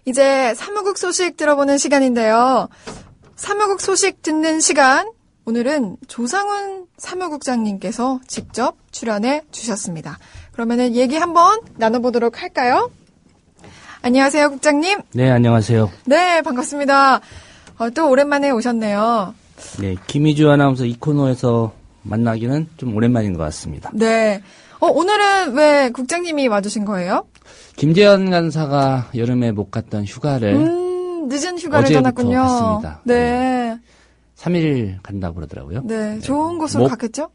이제 사무국 소식 들어보는 시간인데요. 사무국 소식 듣는 시간, 오늘은 조상훈 사무국장님께서 직접 출연해 주셨습니다. 그러면은 얘기 한번 나눠보도록 할까요? 안녕하세요, 국장님. 네, 안녕하세요. 네, 반갑습니다. 또 오랜만에 오셨네요. 네, 김희주 아나운서 이 코너에서 만나기는 좀 오랜만인 것 같습니다. 네. 오늘은 왜 국장님이 와주신 거예요? 김재현 간사가 여름에 못 갔던 휴가를 늦은 휴가를 어제부터 떠났군요. 갔습니다. 네. 3일 간다고 그러더라고요. 네, 좋은 곳으로 갔겠죠?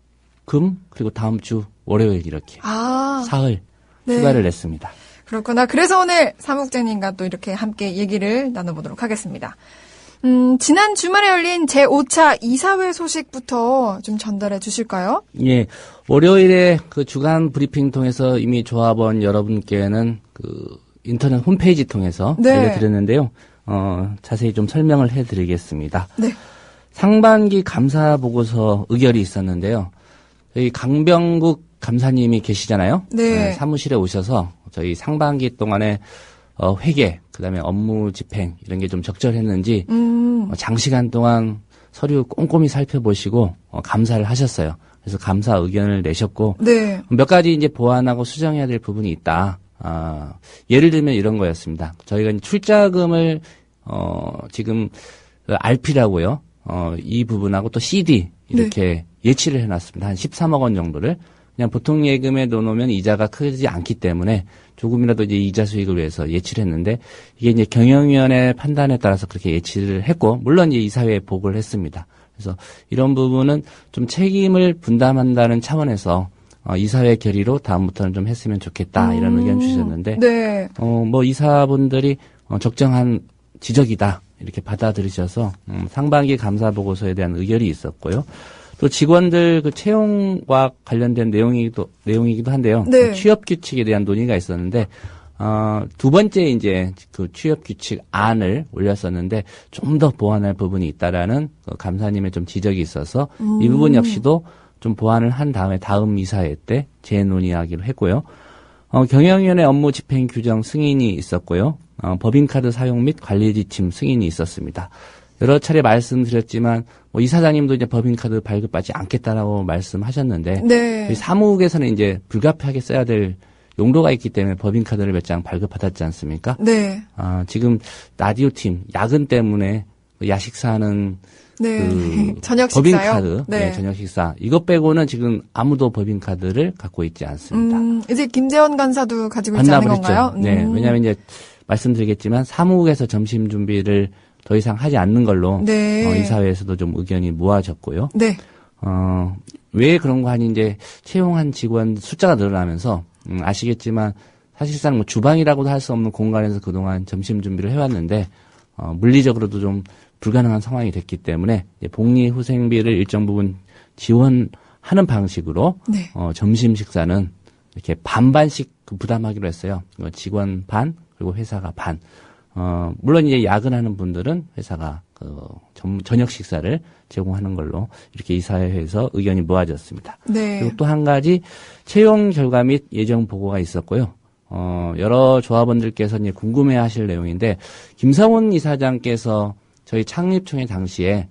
금, 그리고 다음 주 월요일 이렇게 사흘 네. 휴가를 냈습니다. 그렇구나. 그래서 오늘 사무국장님과 또 이렇게 함께 얘기를 나눠보도록 하겠습니다. 지난 주말에 열린 제5차 이사회 소식부터 좀 전달해 주실까요? 예, 월요일에 그 주간 브리핑 통해서 이미 조합원 여러분께는 그 인터넷 홈페이지 통해서 네. 알려드렸는데요. 자세히 좀 설명을 해드리겠습니다. 네. 상반기 감사 보고서 의결이 있었는데요. 저희 강병국 감사님이 계시잖아요. 네. 사무실에 오셔서 저희 상반기 동안에 회계, 그다음에 업무 집행 이런 게 좀 적절했는지 장시간 동안 서류 꼼꼼히 살펴보시고 감사를 하셨어요. 그래서 감사 의견을 내셨고 네. 몇 가지 이제 보완하고 수정해야 될 부분이 있다. 예를 들면 이런 거였습니다. 저희가 출자금을 지금 RP라고요. 이 부분하고 또 CD 이렇게 예치를 해놨습니다. 한 13억 원 정도를 그냥 보통 예금에 넣어놓으면 이자가 크지 않기 때문에 조금이라도 이제 이자 수익을 위해서 예치를 했는데 이게 이제 경영위원회 판단에 따라서 그렇게 예치를 했고 물론 이제 이사회에 보고를 했습니다. 그래서 이런 부분은 좀 책임을 분담한다는 차원에서 이사회 결의로 다음부터는 좀 했으면 좋겠다 이런 의견 주셨는데 네. 뭐 이사분들이 적정한 지적이다 이렇게 받아들이셔서 상반기 감사 보고서에 대한 의결이 있었고요. 또 직원들 그 채용과 관련된 내용이기도 한데요. 네. 그 취업 규칙에 대한 논의가 있었는데 두 번째 이제 그 취업 규칙 안을 올렸었는데 좀 더 보완할 부분이 있다라는 그 감사님의 좀 지적이 있어서 이 부분 역시도 좀 보완을 한 다음에 다음 이사회 때 재논의하기로 했고요. 경영위원회 업무 집행 규정 승인이 있었고요. 법인카드 사용 및 관리 지침 승인이 있었습니다. 여러 차례 말씀드렸지만 뭐 이사장님도 이제 법인카드 발급받지 않겠다라고 말씀하셨는데 네. 사무국에서는 이제 불가피하게 써야 될 용도가 있기 때문에 법인카드를 몇 장 발급받았지 않습니까? 네. 지금 라디오 팀 야근 때문에 야식사는 네. 그 저녁 식사요? 법인카드, 네. 저녁 식사 이것 빼고는 지금 아무도 법인카드를 갖고 있지 않습니다. 이제 김재원 간사도 가지고 있지 않은 건가요? 네, 왜냐하면 이제 말씀드리겠지만 사무국에서 점심 준비를 더 이상 하지 않는 걸로 네. 이사회에서도 좀 의견이 모아졌고요. 네. 왜 그런 거 하니 이제 채용한 직원 숫자가 늘어나면서 아시겠지만 사실상 뭐 주방이라고도 할 수 없는 공간에서 그동안 점심 준비를 해왔는데 물리적으로도 좀 불가능한 상황이 됐기 때문에 복리 후생비를 일정 부분 지원하는 방식으로 네. 점심 식사는 이렇게 반반씩 부담하기로 했어요. 직원 반 그리고 회사가 반. 물론 이제 야근하는 분들은 회사가 저녁 식사를 제공하는 걸로 이렇게 이사회에서 의견이 모아졌습니다. 네. 그리고 또 한 가지 채용 결과 및 예정 보고가 있었고요. 여러 조합원들께서 이제 궁금해하실 내용인데 김성훈 이사장께서 저희 창립총회 당시에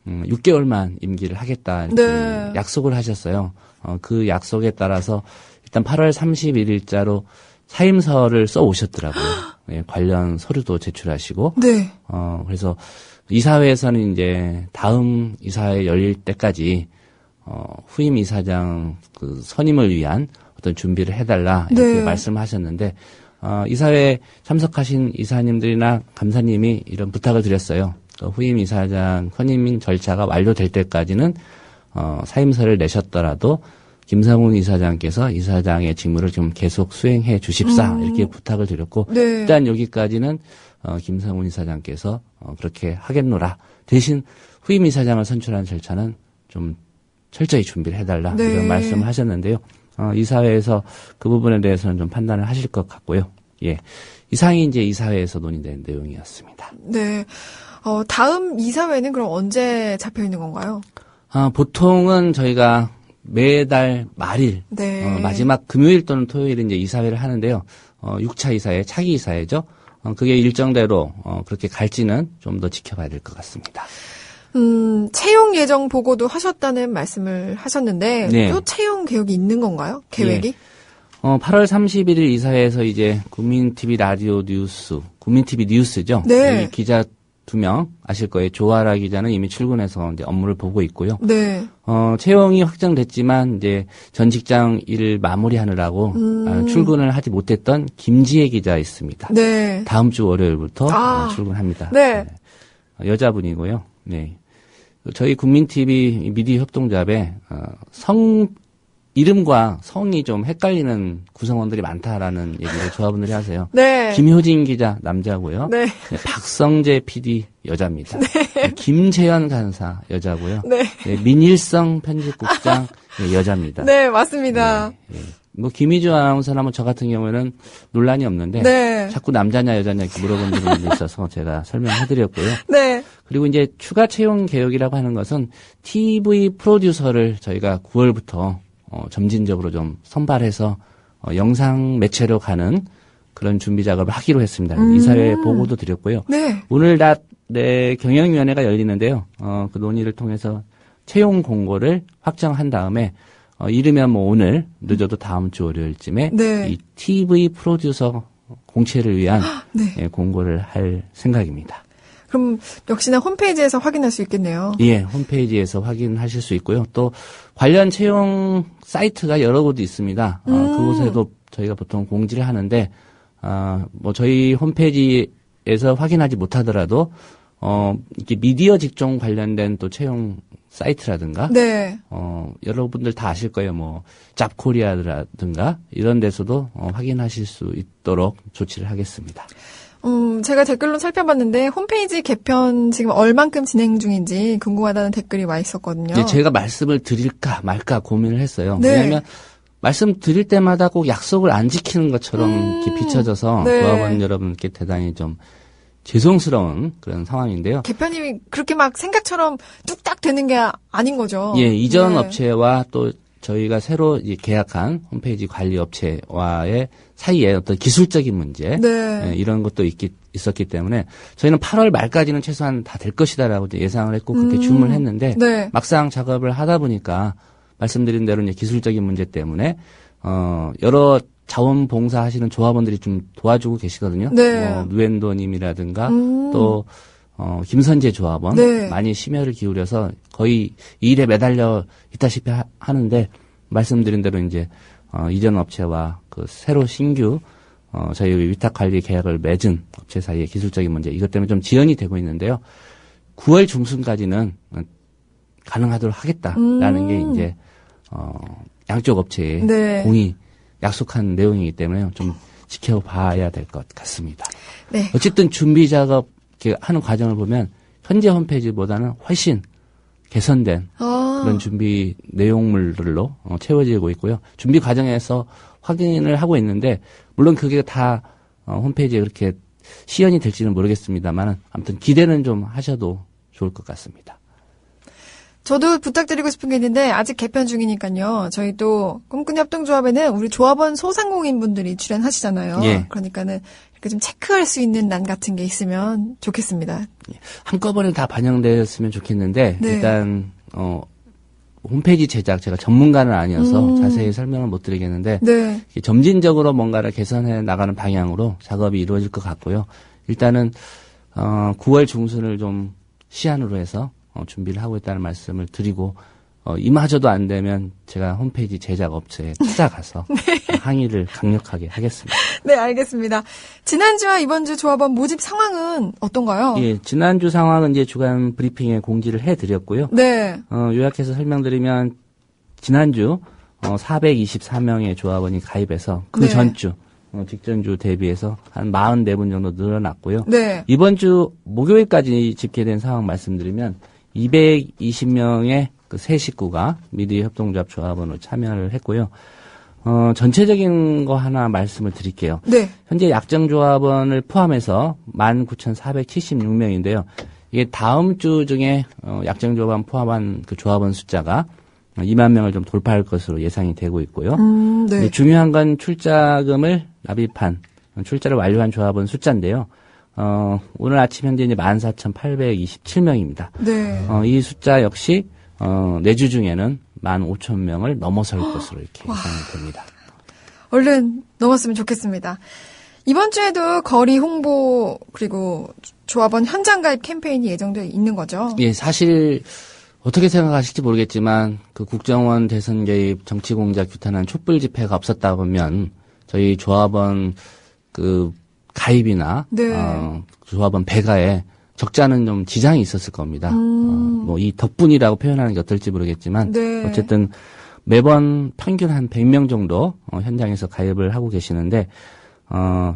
6개월만 임기를 하겠다 이렇게 네. 약속을 하셨어요. 그 약속에 따라서 일단 8월 31일자로 사임서를 써 오셨더라고요. 예, 관련 서류도 제출하시고. 네. 그래서 이사회에서는 이제 다음 이사회 열릴 때까지 후임 이사장 그 선임을 위한 어떤 준비를 해달라 이렇게 네. 말씀하셨는데 이사회에 참석하신 이사님들이나 감사님이 이런 부탁을 드렸어요. 후임 이사장 선임 절차가 완료될 때까지는 사임서를 내셨더라도 김성훈 이사장께서 이사장의 직무를 좀 계속 수행해 주십사 이렇게 부탁을 드렸고 네. 일단 여기까지는 김성훈 이사장께서 그렇게 하겠노라. 대신 후임 이사장을 선출하는 절차는 좀 철저히 준비를 해달라 네. 이런 말씀을 하셨는데요. 이사회에서 그 부분에 대해서는 좀 판단을 하실 것 같고요. 예, 이상이 이제 이사회에서 논의된 내용이었습니다. 네. 다음 이사회는 그럼 언제 잡혀 있는 건가요? 보통은 저희가 매달 말일, 네. 마지막 금요일 또는 토요일에 이제 이사회를 하는데요. 6차 이사회, 차기 이사회죠. 그게 일정대로 그렇게 갈지는 좀 더 지켜봐야 될 것 같습니다. 채용 예정 보고도 하셨다는 말씀을 하셨는데 네. 또 채용 계획이 있는 건가요? 계획이? 예. 8월 31일 이사회에서 이제 국민TV 라디오 뉴스, 국민TV 뉴스죠. 네. 여기 기자 2명 아실 거예요. 조아라 기자는 이미 출근해서 이제 업무를 보고 있고요. 네. 채용이 확정됐지만 이제 전 직장 일을 마무리하느라고 출근을 하지 못했던 김지혜 기자 있습니다. 네. 다음 주 월요일부터 출근합니다. 네. 여자분이고요. 네. 저희 국민TV 미디어 협동조합에 이름과 성이 좀 헷갈리는 구성원들이 많다라는 얘기를 조합원들이 하세요. 네. 김효진 기자 남자고요. 네. 네, 박성재 PD 여자입니다. 네, 김재현 간사 여자고요. 네. 네, 민일성 편집국장 네, 여자입니다. 네, 맞습니다. 네, 네. 뭐 김희주 아나운서나 뭐 저 같은 경우에는 논란이 없는데 네. 자꾸 남자냐 여자냐 이렇게 물어보는 분들이 있어서 제가 설명해드렸고요. 네. 그리고 이제 추가 채용 개혁이라고 하는 것은 TV 프로듀서를 저희가 9월부터 점진적으로 좀 선발해서 영상 매체로 가는 그런 준비 작업을 하기로 했습니다. 이사회에 보고도 드렸고요. 네. 오늘 낮에 경영위원회가 열리는데요. 그 논의를 통해서 채용 공고를 확정한 다음에 이르면 뭐 오늘 늦어도 다음 주 월요일쯤에 네. 이 TV 프로듀서 공채를 위한 네. 예, 공고를 할 생각입니다. 그럼 역시나 홈페이지에서 확인할 수 있겠네요. 예, 홈페이지에서 확인하실 수 있고요. 또 관련 채용 사이트가 여러 곳 있습니다. 그곳에도 저희가 보통 공지를 하는데 뭐 저희 홈페이지에서 확인하지 못하더라도 이렇게 미디어 직종 관련된 또 채용 사이트라든가 네. 여러분들 다 아실 거예요. 뭐 잡코리아라든가 이런 데서도 확인하실 수 있도록 조치를 하겠습니다. 제가 댓글로 살펴봤는데 홈페이지 개편 지금 얼만큼 진행 중인지 궁금하다는 댓글이 와 있었거든요. 네, 제가 말씀을 드릴까 말까 고민을 했어요. 네. 왜냐하면 말씀 드릴 때마다 꼭 약속을 안 지키는 것처럼 이렇게 비춰져서 네. 조합원 여러분께 대단히 좀 죄송스러운 그런 상황인데요. 개편이 그렇게 막 생각처럼 뚝딱 되는 게 아닌 거죠. 예, 이전 네. 업체와 또 저희가 새로 이제 계약한 홈페이지 관리 업체와의 사이에 어떤 기술적인 문제 네. 예, 이런 것도 있었기 때문에 저희는 8월 말까지는 최소한 다 될 것이다라고 이제 예상을 했고 그렇게 주문을 했는데 네. 막상 작업을 하다 보니까 말씀드린 대로 이제 기술적인 문제 때문에 여러 자원봉사 하시는 조합원들이 좀 도와주고 계시거든요. 네. 뭐 누엔도님이라든가 또 김선재 조합원 네. 많이 심혈을 기울여서 거의 이 일에 매달려 있다시피 하는데 말씀드린 대로 이제 이전 업체와 그 새로 신규 저희 위탁 관리 계약을 맺은 업체 사이의 기술적인 문제 이것 때문에 좀 지연이 되고 있는데요. 9월 중순까지는 가능하도록 하겠다라는 게 이제 양쪽 업체의 네. 공이 약속한 내용이기 때문에 좀 지켜봐야 될 것 같습니다. 네. 어쨌든 준비 작업 이렇게 하는 과정을 보면 현재 홈페이지보다는 훨씬 개선된 그런 준비 내용물들로 채워지고 있고요. 준비 과정에서 확인을 하고 있는데 물론 그게 다 홈페이지에 그렇게 시연이 될지는 모르겠습니다만 아무튼 기대는 좀 하셔도 좋을 것 같습니다. 저도 부탁드리고 싶은 게 있는데 아직 개편 중이니까요. 저희 또 꿈꾸는 협동조합에는 우리 조합원 소상공인 분들이 출연하시잖아요. 예. 그러니까는 이렇게 좀 체크할 수 있는 난 같은 게 있으면 좋겠습니다. 한꺼번에 다 반영되었으면 좋겠는데 네. 일단 홈페이지 제작 제가 전문가는 아니어서 자세히 설명을 못 드리겠는데 네. 점진적으로 뭔가를 개선해 나가는 방향으로 작업이 이루어질 것 같고요. 일단은 9월 중순을 좀 시한으로 해서 준비를 하고 있다는 말씀을 드리고 이마저도 안 되면 제가 홈페이지 제작 업체에 찾아가서 네. 항의를 강력하게 하겠습니다. 네, 알겠습니다. 지난주와 이번 주 조합원 모집 상황은 어떤가요? 예, 지난주 상황은 이제 주간 브리핑에 공지를 해드렸고요. 네. 요약해서 설명드리면 지난주 424명의 조합원이 가입해서 그 네. 전주 직전주 대비해서 한 44분 정도 늘어났고요. 네. 이번 주 목요일까지 집계된 상황 말씀드리면 220명의 그 새 식구가 미디어 협동조합 조합원으로 참여를 했고요. 전체적인 거 하나 말씀을 드릴게요. 네. 현재 약정조합원을 포함해서 19,476명인데요. 이게 다음 주 중에 약정조합원 포함한 그 조합원 숫자가 2만 명을 좀 돌파할 것으로 예상이 되고 있고요. 네. 중요한 건 출자금을 납입한 출자를 완료한 조합원 숫자인데요. 오늘 아침 현재 이제 14,827명입니다. 네. 이 숫자 역시 내주 중에는 15,000명을 넘어설 것으로 이렇게 예상이 됩니다. 얼른 넘었으면 좋겠습니다. 이번 주에도 거리 홍보 그리고 조합원 현장 가입 캠페인이 예정돼 있는 거죠? 예, 사실 어떻게 생각하실지 모르겠지만 그 국정원 대선 개입 정치 공작 규탄한 촛불 집회가 없었다 보면 저희 조합원 그 가입이나 네. 조합원 배가에 적지 않은 좀 지장이 있었을 겁니다. 뭐 이 덕분이라고 표현하는 게 어떨지 모르겠지만 네. 어쨌든 매번 평균 한 100명 정도 현장에서 가입을 하고 계시는데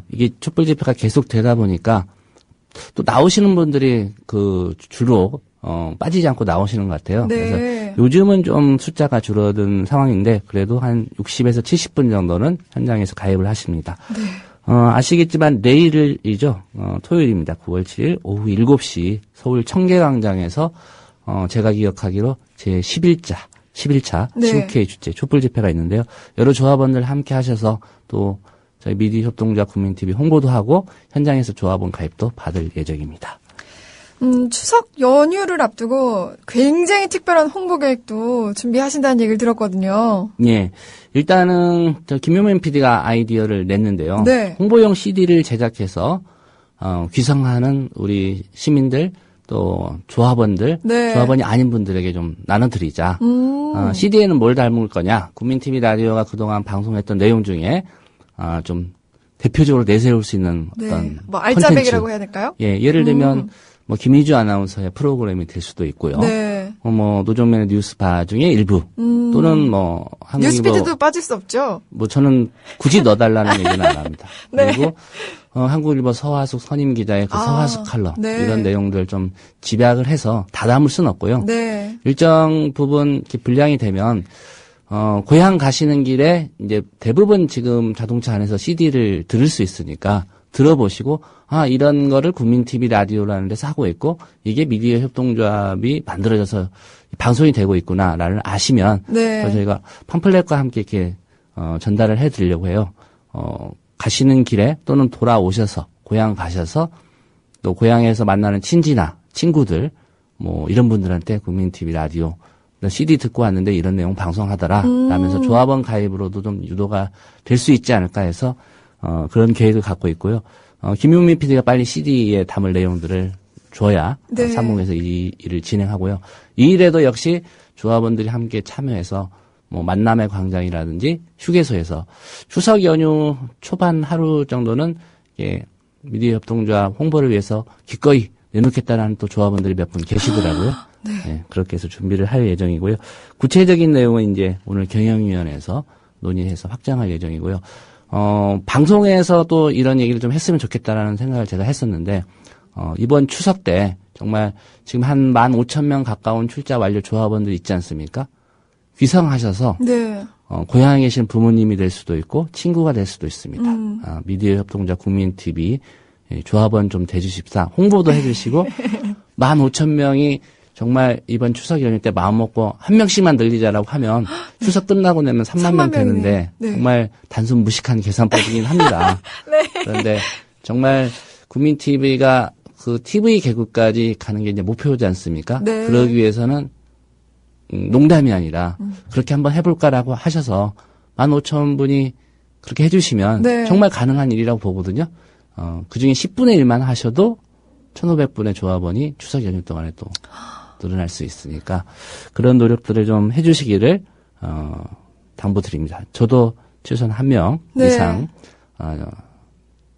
이게 촛불 집회가 계속 되다 보니까 또 나오시는 분들이 그 주로 빠지지 않고 나오시는 것 같아요. 네. 그래서 요즘은 좀 숫자가 줄어든 상황인데 그래도 한 60에서 70분 정도는 현장에서 가입을 하십니다. 네. 아시겠지만 내일이죠. 토요일입니다. 9월 7일 오후 7시 서울 청계광장에서 제가 기억하기로 제 11차 네. 친국회 주최 촛불 집회가 있는데요. 여러 조합원들 함께 하셔서 또 저희 미디어 협동조합 국민TV 홍보도 하고 현장에서 조합원 가입도 받을 예정입니다. 추석 연휴를 앞두고 굉장히 특별한 홍보 계획도 준비하신다는 얘기를 들었거든요. 예. 일단은 저 김용민 PD가 아이디어를 냈는데요. 네. 홍보용 CD를 제작해서 귀성하는 우리 시민들 또 조합원들, 네. 조합원이 아닌 분들에게 좀 나눠드리자. CD에는 뭘 담을 거냐? 국민TV 라디오가 그동안 방송했던 내용 중에 좀 대표적으로 내세울 수 있는 어떤 네. 뭐 알짜배기라고 콘텐츠. 해야 될까요? 예, 예를 들면 뭐 김희주 아나운서의 프로그램이 될 수도 있고요. 네. 뭐 노정면의 뉴스바 중에 일부 또는 뭐 뉴스피드도 빠질 수 없죠. 뭐 저는 굳이 넣어달라는 얘기는 안 합니다. 네. 그리고 한국일보 서화숙 선임 기자의 그 서화숙 칼럼 네. 이런 내용들 좀 집약을 해서 다 담을 수는 없고요. 네. 일정 부분 이렇게 분량이 되면 고향 가시는 길에 이제 대부분 지금 자동차 안에서 CD를 들을 수 있으니까 들어보시고 이런 거를 국민TV 라디오라는 데서 하고 있고 이게 미디어 협동조합이 만들어져서 방송이 되고 있구나라는 아시면 네. 저희가 팜플렛과 함께 이렇게 전달을 해드리려고 해요. 가시는 길에 또는 돌아오셔서 고향 가셔서 또 고향에서 만나는 친지나 친구들 뭐 이런 분들한테 국민TV 라디오 CD 듣고 왔는데 이런 내용 방송하더라 라면서 조합원 가입으로도 좀 유도가 될 수 있지 않을까 해서 그런 계획을 갖고 있고요. 김용민 PD가 빨리 CD에 담을 내용들을 줘야 네. 사무국에서 이 일을 진행하고요. 이 일에도 역시 조합원들이 함께 참여해서 뭐 만남의 광장이라든지 휴게소에서 추석 연휴 초반 하루 정도는 미디어 협동조합 홍보를 위해서 기꺼이 내놓겠다라는 또 조합원들이 몇 분 계시더라고요. 네. 네, 그렇게 해서 준비를 할 예정이고요. 구체적인 내용은 이제 오늘 경영위원회에서 논의해서 확정할 예정이고요. 방송에서 또 이런 얘기를 좀 했으면 좋겠다라는 생각을 제가 했었는데, 이번 추석 때 정말 지금 한 15,000명 가까운 출자 완료 조합원들 있지 않습니까? 귀성하셔서, 네. 고향에 계신 부모님이 될 수도 있고, 친구가 될 수도 있습니다. 미디어 협동조합 국민TV 조합원 좀 돼주십사. 홍보도 해주시고, 15,000명이 정말 이번 추석 연휴 때 마음먹고 한 명씩만 늘리자라고 하면 추석 끝나고 나면 3만 명 되는데 네. 정말 단순 무식한 계산법이긴 합니다. 네. 그런데 정말 국민TV가 그 TV 개국까지 가는 게 이제 목표지 않습니까? 네. 그러기 위해서는 농담이 아니라 그렇게 한번 해볼까라고 하셔서 15,000분이 그렇게 해주시면 네. 정말 가능한 일이라고 보거든요. 그중에 10분의 1만 하셔도 1,500분의 조합원이 추석 연휴 동안에 또 늘어날 수 있으니까 그런 노력들을 좀 해주시기를 당부드립니다. 저도 최소한 1명 네. 이상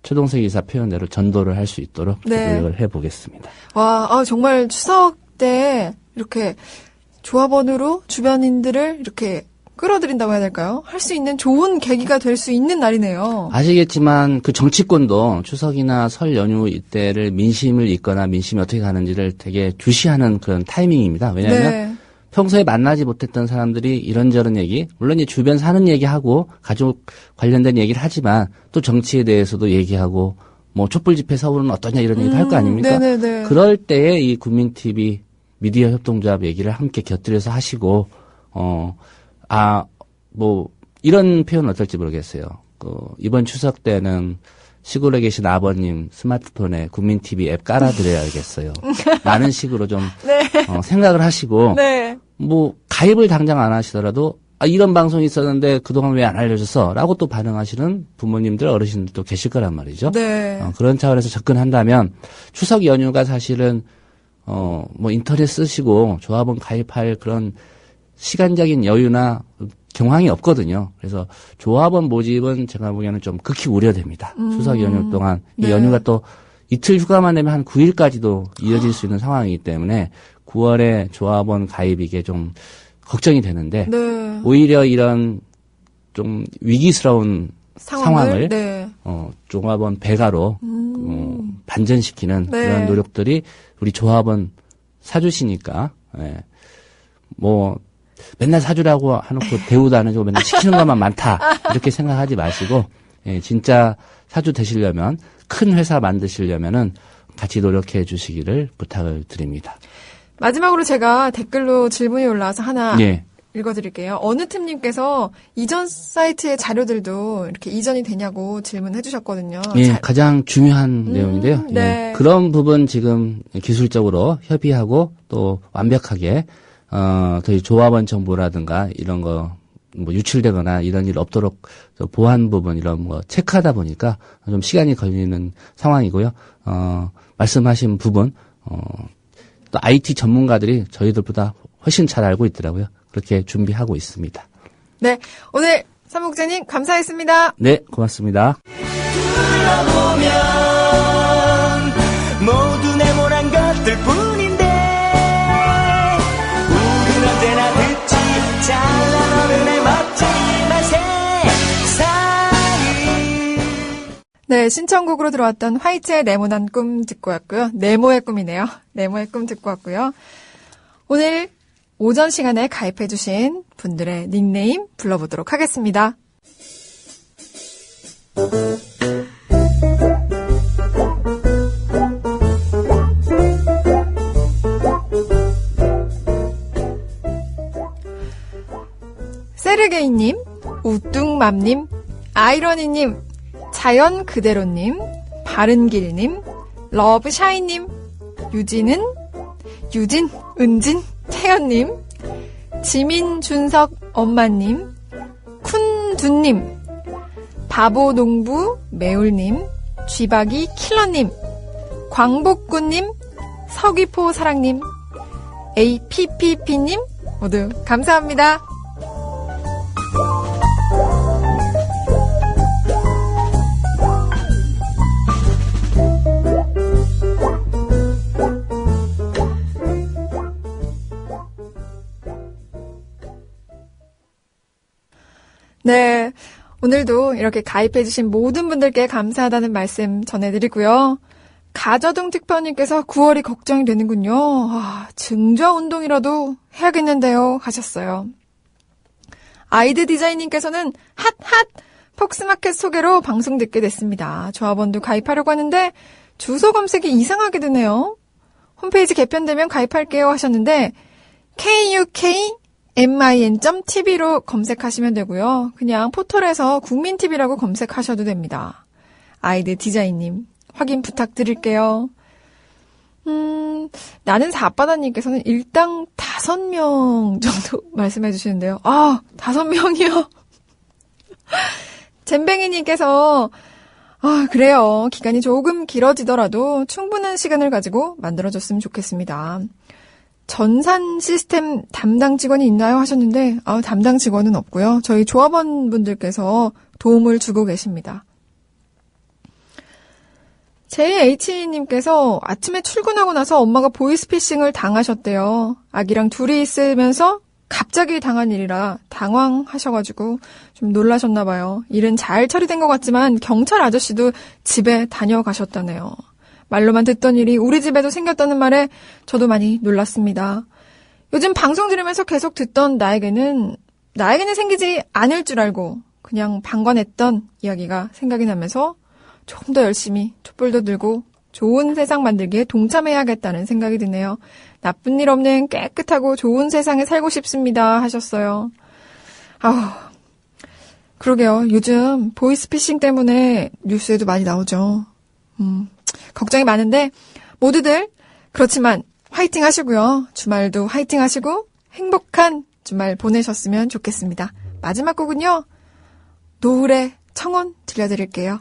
최동석 이사 표현대로 전도를 할 수 있도록 네. 노력을 해보겠습니다. 와, 정말 추석 때 이렇게 조합원으로 주변인들을 이렇게 끌어들인다고 해야 될까요? 할 수 있는 좋은 계기가 될 수 있는 날이네요. 아시겠지만 그 정치권도 추석이나 설 연휴 이때를 민심을 잇거나 민심이 어떻게 가는지를 되게 주시하는 그런 타이밍입니다. 왜냐하면 네. 평소에 만나지 못했던 사람들이 이런저런 얘기, 물론 이 주변 사는 얘기하고 가족 관련된 얘기를 하지만 또 정치에 대해서도 얘기하고 뭐 촛불 집회 서울은 어떠냐 이런 얘기도 할 거 아닙니까? 네네네. 그럴 때에 이 국민TV 미디어 협동조합 얘기를 함께 곁들여서 하시고 뭐 이런 표현은 어떨지 모르겠어요. 이번 추석 때는 시골에 계신 아버님 스마트폰에 국민 TV 앱 깔아드려야겠어요. 라는 식으로 좀 네. 생각을 하시고 네. 뭐 가입을 당장 안 하시더라도 이런 방송이 있었는데 그동안 왜 안 알려줬어? 라고 또 반응하시는 부모님들, 어르신들도 계실 거란 말이죠. 네. 그런 차원에서 접근한다면 추석 연휴가 사실은 뭐 인터넷 쓰시고 조합원 가입할 그런 시간적인 여유나 경황이 없거든요. 그래서 조합원 모집은 제가 보기에는 좀 극히 우려됩니다. 추석 연휴 동안 이 네. 연휴가 또 이틀 휴가만 내면 한 9일까지도 이어질 수 있는 상황이기 때문에 9월에 조합원 가입 이게 좀 걱정이 되는데 네. 오히려 이런 좀 위기스러운 상황을 네. 조합원 배가로 반전시키는 네. 그런 노력들이 우리 조합원 사주시니까 예. 뭐 맨날 사주라고 해놓고 대우도 안 해주고 맨날 시키는 것만 많다 이렇게 생각하지 마시고 예, 진짜 사주 되시려면 큰 회사 만드시려면은 같이 노력해 주시기를 부탁을 드립니다. 마지막으로 제가 댓글로 질문이 올라와서 하나 예. 읽어드릴게요. 어느 팀님께서 이전 사이트의 자료들도 이렇게 이전이 되냐고 질문해 주셨거든요. 예, 가장 중요한 내용인데요. 네. 예, 그런 부분 지금 기술적으로 협의하고 또 완벽하게 저희 조합원 정보라든가 이런 거 뭐 유출되거나 이런 일 없도록 보안 부분 이런 거 체크하다 보니까 좀 시간이 걸리는 상황이고요. 말씀하신 부분 또 IT 전문가들이 저희들보다 훨씬 잘 알고 있더라고요. 그렇게 준비하고 있습니다. 네, 오늘 사무국장님 감사했습니다. 네, 고맙습니다. 둘러보면 모두 네모난 것들 뿐인데 우린 언제나 듣지 잘난 어른의 멋쟁이만 세상이. 네, 신청곡으로 들어왔던 화이트의 네모난 꿈 듣고 왔고요. 네모의 꿈이네요. 네모의 꿈 듣고 왔고요. 오늘 오전 시간에 가입해주신 분들의 닉네임 불러보도록 하겠습니다. 세르게이님, 우뚱맘님, 아이러니님, 자연 그대로님, 바른길님, 러브샤이님, 유진, 은진, 태연님, 지민준석 엄마님, 쿤두님, 바보농부 매울님, 쥐박이 킬러님, 광복구님, 서귀포 사랑님, APPP님 모두 감사합니다. 네, 오늘도 이렇게 가입해주신 모든 분들께 감사하다는 말씀 전해드리고요. 가저등 특파원님께서 9월이 걱정이 되는군요. 증좌 운동이라도 해야겠는데요 하셨어요. 아이드 디자인님께서는 핫 폭스마켓 소개로 방송 듣게 됐습니다. 조합원도 가입하려고 하는데 주소 검색이 이상하게 되네요. 홈페이지 개편되면 가입할게요 하셨는데 KUKMIN.tv로 검색하시면 되고요. 그냥 포털에서 국민TV라고 검색하셔도 됩니다. 아이드 디자인님 확인 부탁드릴게요. 나는 사빠다님께서는 일당 5명 정도 말씀해 주시는데요. 5명이요? 잼뱅이님께서 그래요. 기간이 조금 길어지더라도 충분한 시간을 가지고 만들어줬으면 좋겠습니다. 전산 시스템 담당 직원이 있나요? 하셨는데 담당 직원은 없고요. 저희 조합원분들께서 도움을 주고 계십니다. JH님께서 아침에 출근하고 나서 엄마가 보이스피싱을 당하셨대요. 아기랑 둘이 있으면서 갑자기 당한 일이라 당황하셔가지고 좀 놀라셨나 봐요. 일은 잘 처리된 것 같지만 경찰 아저씨도 집에 다녀가셨다네요. 말로만 듣던 일이 우리 집에도 생겼다는 말에 저도 많이 놀랐습니다. 요즘 방송 들으면서 계속 듣던 나에게는 생기지 않을 줄 알고 그냥 방관했던 이야기가 생각이 나면서 조금 더 열심히 촛불도 들고 좋은 세상 만들기에 동참해야겠다는 생각이 드네요. 나쁜 일 없는 깨끗하고 좋은 세상에 살고 싶습니다 하셨어요. 그러게요. 요즘 보이스피싱 때문에 뉴스에도 많이 나오죠. 걱정이 많은데 모두들 그렇지만 화이팅 하시고요. 주말도 화이팅 하시고 행복한 주말 보내셨으면 좋겠습니다. 마지막 곡은요. 노을의 청혼 들려드릴게요.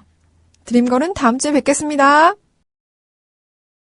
드림걸은 다음 주에 뵙겠습니다.